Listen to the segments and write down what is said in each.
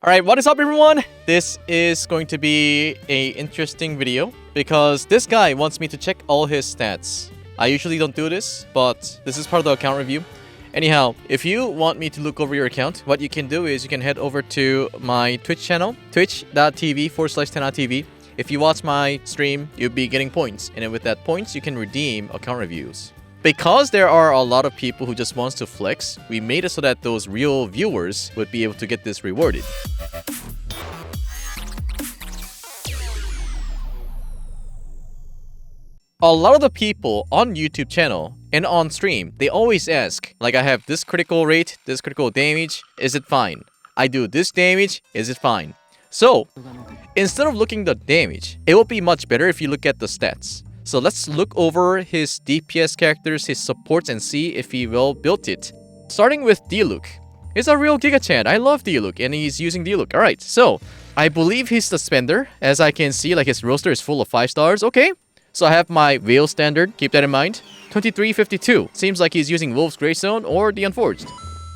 Alright, what is up everyone? This is going to be a interesting video because this guy wants me to check all his stats. I usually don't do this, but this is part of the account review. Anyhow, if you want me to look over your account, what you can do is you can head over to my Twitch channel, twitch.tv/TenhaTV. If you watch my stream, you'll be getting points, and then with that points, you can redeem account reviews. Because there are a lot of people who just wants to flex, we made it so that those real viewers would be able to get this rewarded. A lot of the people on YouTube channel and on stream, they always ask, like, I have this critical rate, this critical damage, is it fine? I do this damage, is it fine? So, instead of looking at the damage, it will be much better if you look at the stats. So let's look over his DPS characters, his supports, and see if he well built it. Starting with Dlook. He's a real Giga Chad. I love Dlook, and he's using Dlook. Alright, so I believe he's the spender. As I can see, like, his roster is full of 5 stars. Okay, so I have my Veil standard. Keep that in mind. 2352. Seems like he's using Wolf's Greystone or the Unforged.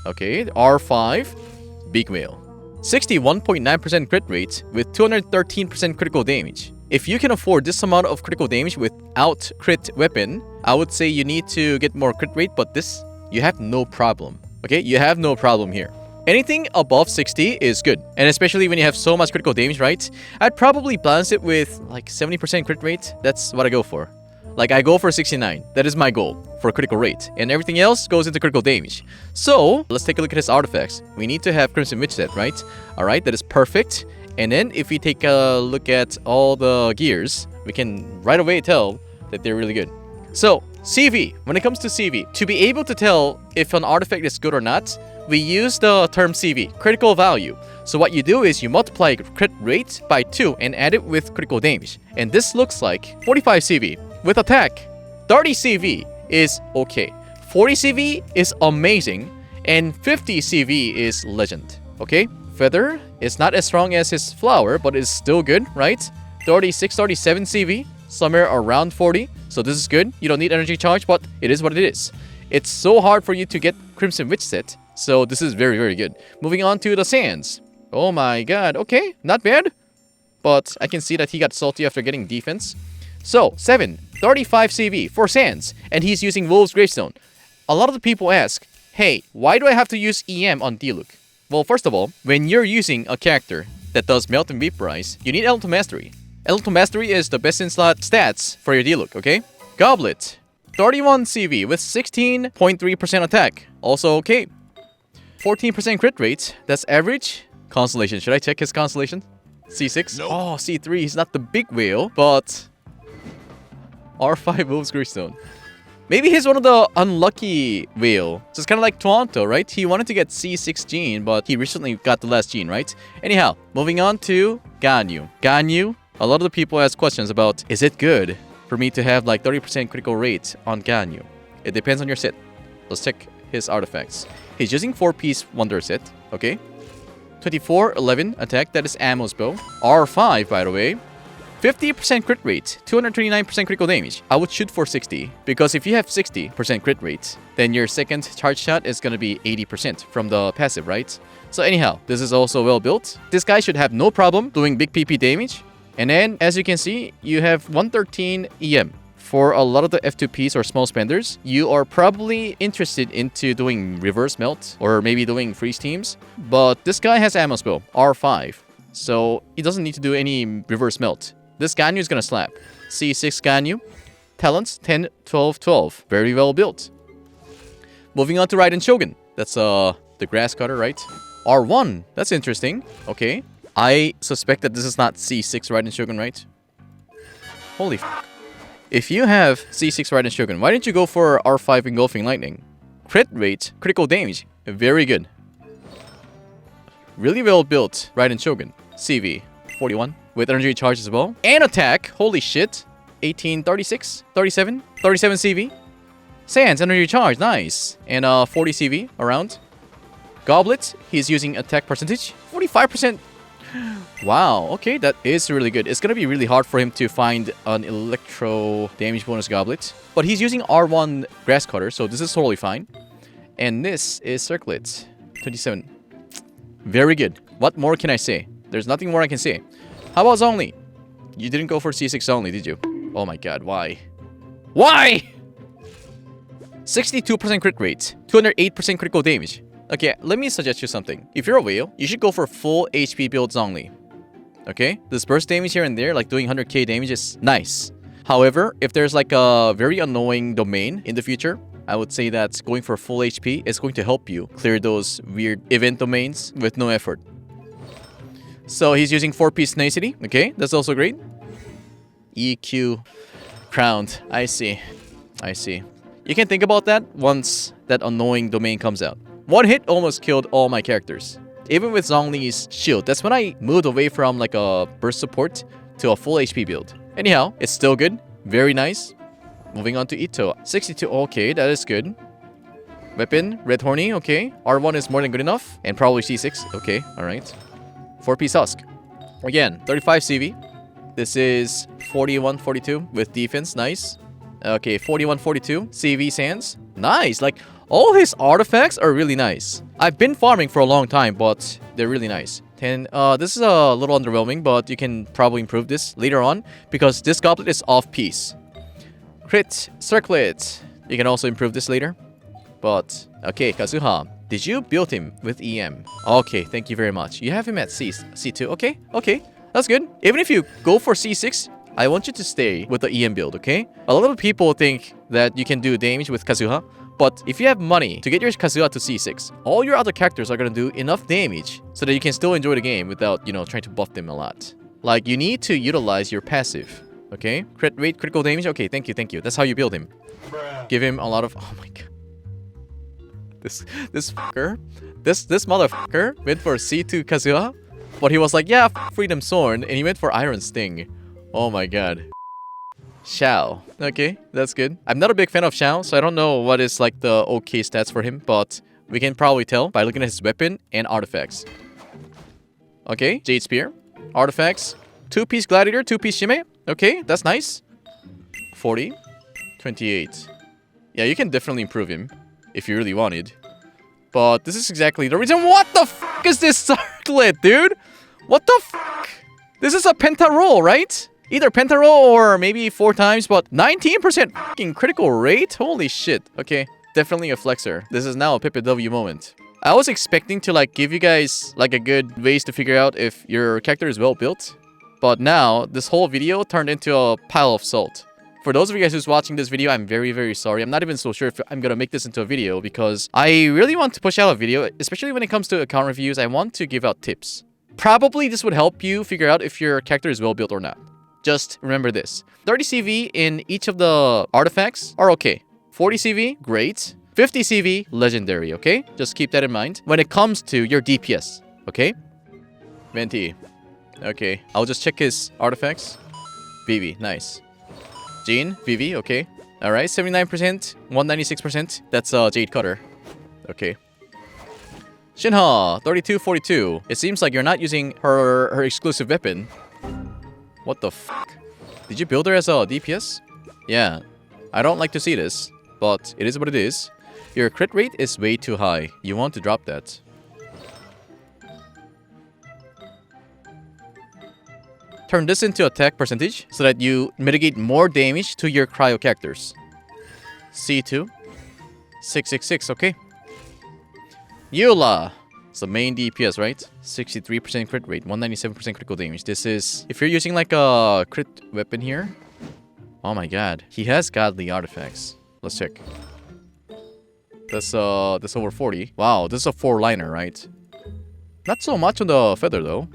Okay, R5. Big Whale. 61.9% crit rate with 213% critical damage. If you can afford this amount of critical damage without crit weapon, I would say you need to get more crit rate, but this, you have no problem. Okay, you have no problem here. Anything above 60 is good, and especially when you have so much critical damage, right? I'd probably balance it with like 70% crit rate. That's what I go for. Like, I go for 69. That is my goal for critical rate, and everything else goes into critical damage. So let's take a look at his artifacts. We need to have Crimson Witch set, right? Alright, that is perfect. And then if we take a look at all the gears, we can right away tell that they're really good. So, CV. When it comes to CV, to be able to tell if an artifact is good or not, we use the term CV, critical value. So what you do is you multiply crit rate by 2 and add it with critical damage. And this looks like 45 CV. With attack, 30 CV is okay. 40 CV is amazing. And 50 CV is legend. Okay? Feather is not as strong as his flower, but it's still good, right? 36, 37 CV, somewhere around 40. So this is good. You don't need energy charge, but it is what it is. It's so hard for you to get Crimson Witch set. So this is very, very good. Moving on to the Sands. Oh my god. Okay, not bad. But I can see that he got salty after getting defense. So, 7, 35 CV for Sands. And he's using Wolf's Gravestone. A lot of the people ask, hey, why do I have to use EM on Dlook? Well, first of all, when you're using a character that does Melt and Vaporize, you need Elemental Mastery. Elemental Mastery is the best in slot stats for your Dlook, okay? Goblet. 31 CV with 16.3% attack. Also okay. 14% crit rate. That's average. Constellation. Should I check his constellation? C6? Nope. Oh, C3. He's not the big whale, but R5 Wolf's Greystone. Maybe he's one of the unlucky whale. So it's kind of like Toronto, right? He wanted to get C6 gene, but he recently got the last gene, right? Anyhow, moving on to Ganyu. Ganyu, a lot of the people ask questions about, is it good for me to have like 30% critical rate on Ganyu? It depends on your set. Let's check his artifacts. He's using 4-piece Wonder set, okay? 24-11 attack, that is Ammo's bow. R5, by the way. 50% crit rate, 229% critical damage. I would shoot for 60, because if you have 60% crit rate, then your second charge shot is going to be 80% from the passive, right? So anyhow, this is also well built. This guy should have no problem doing big PP damage. And then, as you can see, you have 113 EM. For a lot of the F2Ps or small spenders, you are probably interested into doing reverse melt or maybe doing freeze teams. But this guy has Ammo's bow, R5. So he doesn't need to do any reverse melt. This Ganyu is gonna slap. C6 Ganyu. Talents 10, 12, 12. Very well built. Moving on to Raiden Shogun. That's the grass cutter, right? R1. That's interesting. Okay. I suspect that this is not C6 Raiden Shogun, right? Holy f***. If you have C6 Raiden Shogun, why didn't you go for R5 Engulfing Lightning? Crit rate, critical damage. Very good. Really well built Raiden Shogun. CV 41 with energy charge as well. And attack. Holy shit. 18, 36, 37, 37 CV. Sands, energy charge. Nice. And 40 CV around. Goblet. He's using attack percentage. 45%. Wow. Okay, that is really good. It's going to be really hard for him to find an electro damage bonus goblet. But he's using R1 grass cutter, so this is totally fine. And this is circlet. 27. Very good. What more can I say? There's nothing more I can say. How about Zhongli? You didn't go for C6 only, did you? Oh my god, why? Why? 62% crit rate, 208% critical damage. Okay, let me suggest you something. If you're a whale, you should go for full HP build Zhongli. Okay? This burst damage here and there, like doing 100k damage is nice. However, if there's like a very annoying domain in the future, I would say that going for full HP is going to help you clear those weird event domains with no effort. So he's using 4-piece tenacity. Okay, that's also great. EQ crowned. I see. I see. You can think about that once that annoying domain comes out. One hit almost killed all my characters. Even with Zhongli's shield. That's when I moved away from like a burst support to a full HP build. Anyhow, it's still good. Very nice. Moving on to Ito. 62. Okay, that is good. Weapon. Red Horny. Okay. R1 is more than good enough. And probably C6. Okay. Alright. 4-piece husk. Again, 35 CV. This is 41-42 with defense. Nice. Okay, 41-42. CV Sands. Nice. Like, all his artifacts are really nice. I've been farming for a long time, but they're really nice. 10. This is a little underwhelming, but you can probably improve this later on because this goblet is off-piece. Crit Circlet. You can also improve this later. But, okay, Kazuha. Did you build him with EM? Okay, thank you very much. You have him at C2. Okay, okay. That's good. Even if you go for C6, I want you to stay with the EM build, okay? A lot of people think that you can do damage with Kazuha, but if you have money to get your Kazuha to C6, all your other characters are gonna do enough damage so that you can still enjoy the game without, you know, trying to buff them a lot. Like, you need to utilize your passive, okay? Crit rate, critical damage. Okay, thank you, thank you. That's how you build him. Give him a lot of... Oh my god. This fucker. This motherfucker went for C2 Kazuha, but he was like, yeah, Freedom Sword, and he went for Iron Sting. Oh my god. Xiao. Okay, that's good. I'm not a big fan of Xiao, so I don't know what is like the okay stats for him, but we can probably tell by looking at his weapon and artifacts. Okay, Jade Spear. Artifacts. 2-piece Gladiator, 2-piece Shime. Okay, that's nice. 40. 28. Yeah, you can definitely improve him if you really wanted. But this is exactly the reason. What the fuck is this circlet, dude? What the fuck? This is a penta roll, right? Either penta roll or maybe 4 times, but 19% fucking critical rate? Holy shit. Okay, definitely a flexer. This is now a PPW moment. I was expecting to like give you guys like a good ways to figure out if your character is well built. But now, this whole video turned into a pile of salt. For those of you guys who's watching this video, I'm very, very sorry. I'm not even so sure if I'm gonna make this into a video because I really want to push out a video, especially when it comes to account reviews. I want to give out tips. Probably this would help you figure out if your character is well built or not. Just remember this. 30 CV in each of the artifacts are okay. 40 CV, great. 50 CV, legendary, okay? Just keep that in mind when it comes to your DPS, okay? Venti. Okay, I'll just check his artifacts. Vivi, nice. Jean, Vivi, okay. Alright, 79%, 196%. That's Jade Cutter. Okay. Shinha, 3242. It seems like you're not using her exclusive weapon. What the fuck? Did you build her as a DPS? Yeah. I don't like to see this, but it is what it is. Your crit rate is way too high. You want to drop that. Turn this into attack percentage so that you mitigate more damage to your cryo characters. C2. 666, okay. Eula. It's the main DPS, right? 63% crit rate, 197% critical damage. This is... If you're using like a crit weapon here... Oh my god. He has godly artifacts. Let's check. That's over 40. Wow, this is a 4-liner, right? Not so much on the feather though.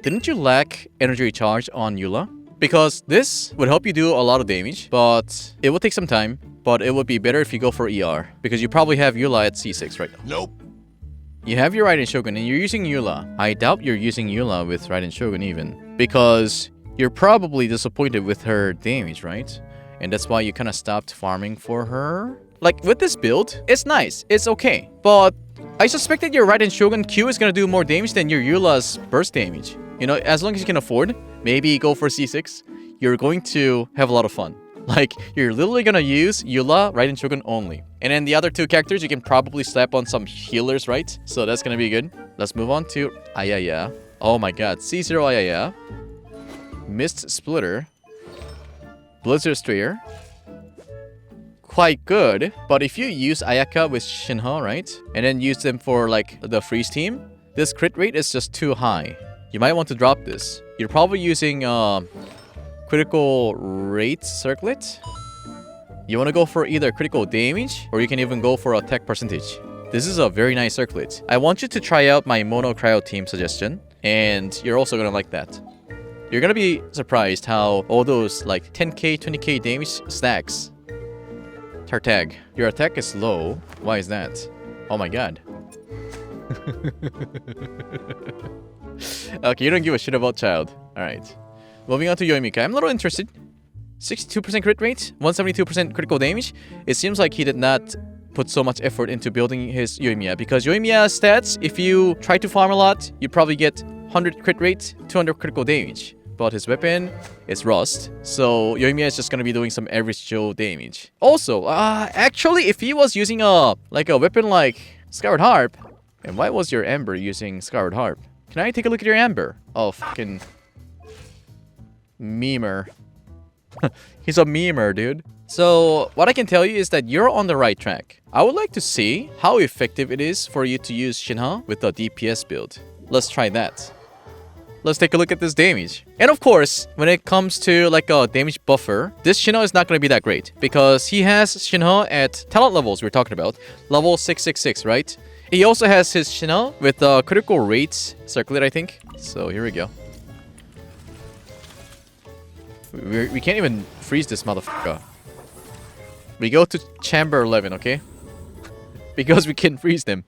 Didn't you lack energy recharge on Eula? Because this would help you do a lot of damage, but it would take some time. But it would be better if you go for ER, because you probably have Eula at C6 right now. Nope. You have your Raiden Shogun and you're using Eula. I doubt you're using Eula with Raiden Shogun even, because you're probably disappointed with her damage, right? And that's why you kind of stopped farming for her. Like with this build, it's nice, it's okay, but I suspect that your Raiden Shogun Q is gonna do more damage than your Eula's burst damage. You know, as long as you can afford, maybe go for C6, you're going to have a lot of fun. Like, you're literally gonna use Eula, Raiden Shogun only. And then the other 2 characters, you can probably slap on some healers, right? So that's gonna be good. Let's move on to Ayaya. Oh my god. C0 Ayaya. Mist Splitter. Blizzard Strayer. Quite good. But if you use Ayaka with Shinha, right? And then use them for like the freeze team, this crit rate is just too high. You might want to drop this. You're probably using critical rate circlet. You want to go for either critical damage, or you can even go for attack percentage. This is a very nice circlet. I want you to try out my mono cryo team suggestion, and you're also gonna like that. You're gonna be surprised how all those like 10k, 20k damage stacks. Tartag, your attack is low. Why is that? Oh my god. Okay, you don't give a shit about child. Alright. Moving on to Amica. I'm a little interested. 62% crit rate, 172% critical damage. It seems like he did not put so much effort into building his Yoimiya, because Yoimiya stats, if you try to farm a lot, you probably get 100 crit rate, 200 critical damage. But his weapon is Rust, so Yoimiya is just gonna be doing some average Joe damage. Also, actually, if he was using a weapon like Skyward Harp, and why was your Ember using Skyward Harp? Can I take a look at your Ember? Oh, fucking memer. He's a memer, dude. So, what I can tell you is that you're on the right track. I would like to see how effective it is for you to use Shinha with a DPS build. Let's try that. Let's take a look at this damage. And of course, when it comes to like a damage buffer, this Shinha is not going to be that great, because he has Shinha at talent levels we're talking about. Level 666, right? He also has his Shinha with critical rate circlet, I think. So here we go. We can't even freeze this motherfucker. We go to chamber 11, okay? Because we can freeze them.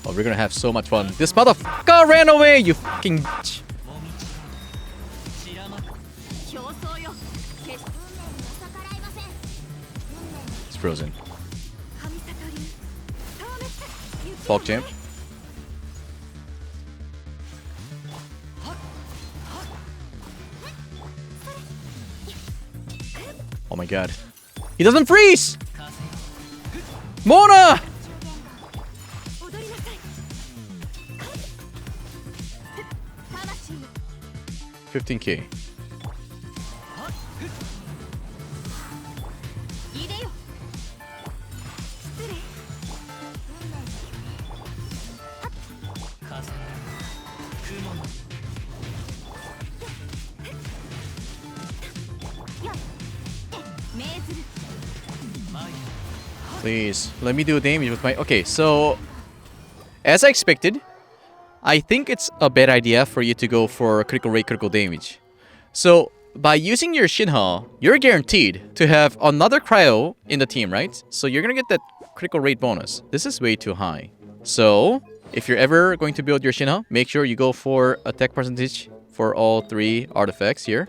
Oh, we're gonna have so much fun. This motherfucker ran away, you fucking bitch. It's frozen. Fog jam. Oh my god. He doesn't freeze! Mona! $15K. Please, let me do damage with my... Okay, so... As I expected, I think it's a bad idea for you to go for critical rate, critical damage. So, by using your Shinha, you're guaranteed to have another cryo in the team, right? So you're gonna get that critical rate bonus. This is way too high. So, if you're ever going to build your Shinha, make sure you go for attack percentage for all three artifacts here.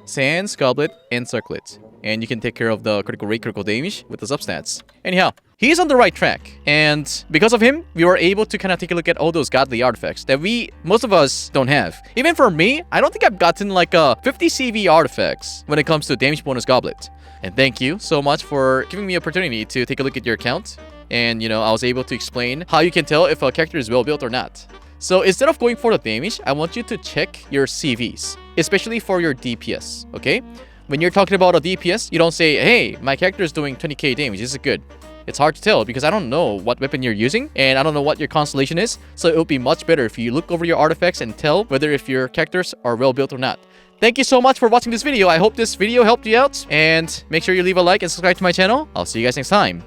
Sands, Goblet, and Circlet. And you can take care of the critical rate, critical damage with the substats. Anyhow, he's on the right track. And because of him, we were able to kind of take a look at all those godly artifacts that most of us don't have. Even for me, I don't think I've gotten like a 50 CV artifacts when it comes to damage bonus Goblet. And thank you so much for giving me the opportunity to take a look at your account. And, you know, I was able to explain how you can tell if a character is well built or not. So instead of going for the damage, I want you to check your CVs, especially for your DPS, okay? When you're talking about a DPS, you don't say, hey, my character is doing 20k damage, this is good. It's hard to tell because I don't know what weapon you're using and I don't know what your constellation is, so it would be much better if you look over your artifacts and tell whether if your characters are well built or not. Thank you so much for watching this video. I hope this video helped you out, and make sure you leave a like and subscribe to my channel. I'll see you guys next time.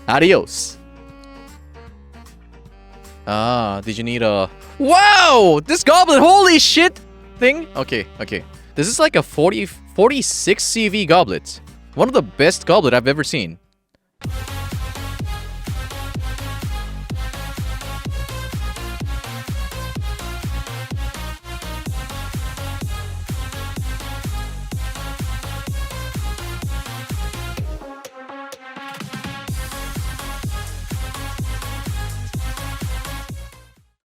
Adios. Did you need a... Wow! This goblet, holy shit! Thing? Okay. This is like a 46 CV goblet. One of the best goblet I've ever seen.